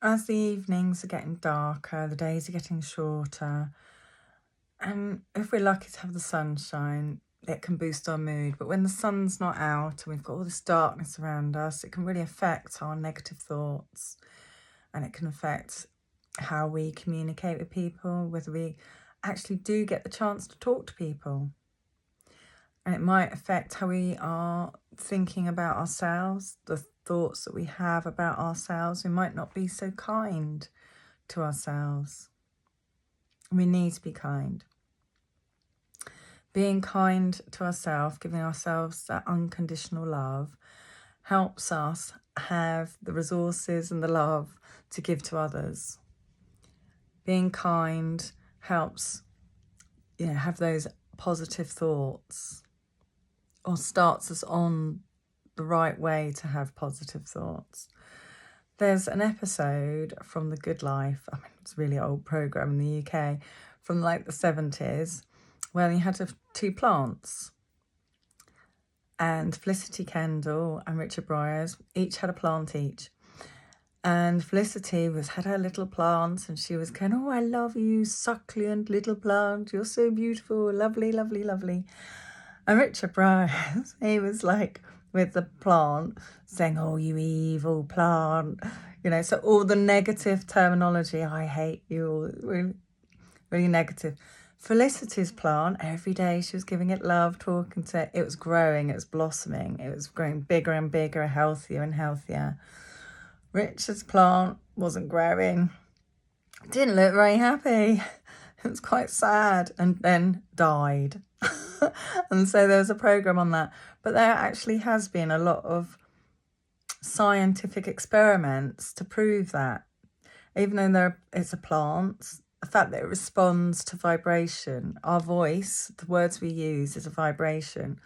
As the evenings are getting darker, the days are getting shorter, and if we're lucky to have the sunshine, it can boost our mood. But when the sun's not out and we've got all this darkness around us, it can really affect our negative thoughts, and it can affect how we communicate with people, whether we actually do get the chance to talk to people. And it might affect how we are thinking about ourselves, the thoughts that we have about ourselves. We might not be so kind to ourselves. We need to be kind. Being kind to ourselves, giving ourselves that unconditional love, helps us have the resources and the love to give to others. Being kind helps, have those positive thoughts, or starts us on the right way to have positive thoughts. There's an episode from The Good Life, it's a really old programme in the UK, from like the 70s, where you had two plants. And Felicity Kendall and Richard Bryars each had a plant each. And Felicity had her little plants, and she was going, "Oh, I love you, succulent little plant. You're so beautiful, lovely, lovely, lovely." And Richard Bryars, he was like, with the plant, saying, "Oh, you evil plant." So all the negative terminology, "I hate you," really, really negative. Felicity's plant, every day she was giving it love, talking to it. It was growing, it was blossoming, it was growing bigger and bigger, healthier and healthier. Richard's plant wasn't growing, didn't look very happy. It was quite sad, and then died. And so there was a program on that. But there actually has been a lot of scientific experiments to prove that, even though it's a plant, the fact that it responds to vibration, our voice, the words we use, is a vibration.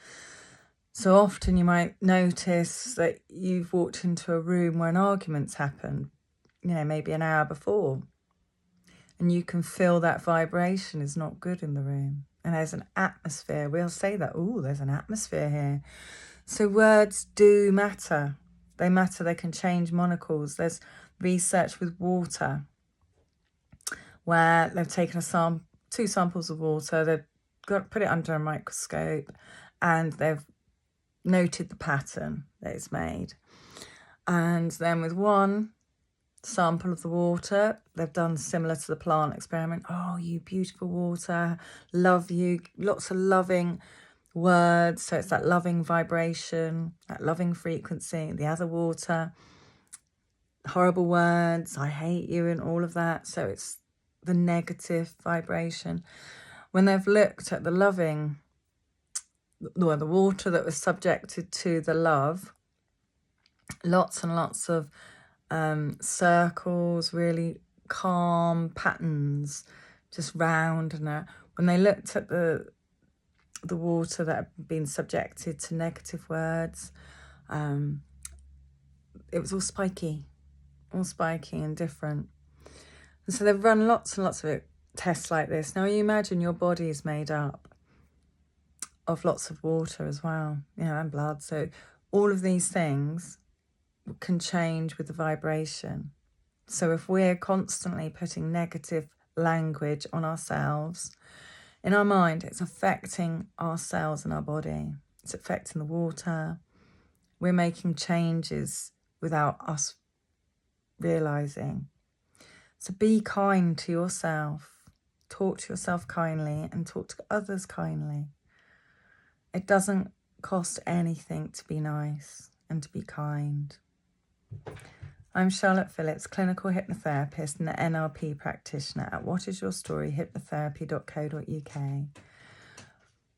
So often you might notice that you've walked into a room where an argument's happened, maybe an hour before, and you can feel that vibration is not good in the room. And there's an atmosphere. We'll say that, "Oh, there's an atmosphere here." So words do matter. They matter. They can change molecules. There's research with water where they've taken two samples of water, they've put it under a microscope, and they've noted the pattern that it's made. And then with one sample of the water, they've done similar to the plant experiment. "Oh, you beautiful water, love you," lots of loving words. So it's that loving vibration, that loving frequency. The other water, horrible words, "I hate you," and all of that. So it's the negative vibration. When they've looked at the water that was subjected to the love, lots and lots of circles, really calm patterns, just round. And when they looked at the water that had been subjected to negative words, it was all spiky and different. And so they've run lots and lots of tests like this. Now you imagine your body is made up of lots of water as well, and blood. So all of these things can change with the vibration. So if we're constantly putting negative language on ourselves, in our mind, it's affecting our cells in our body. It's affecting the water. We're making changes without us realizing. So be kind to yourself. Talk to yourself kindly and talk to others kindly. It doesn't cost anything to be nice and to be kind. I'm Charlotte Phillips, clinical hypnotherapist and the NLP practitioner at whatisyourstoryhypnotherapy.co.uk.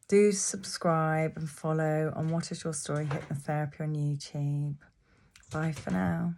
Do subscribe and follow on What Is Your Story Hypnotherapy on YouTube. Bye for now.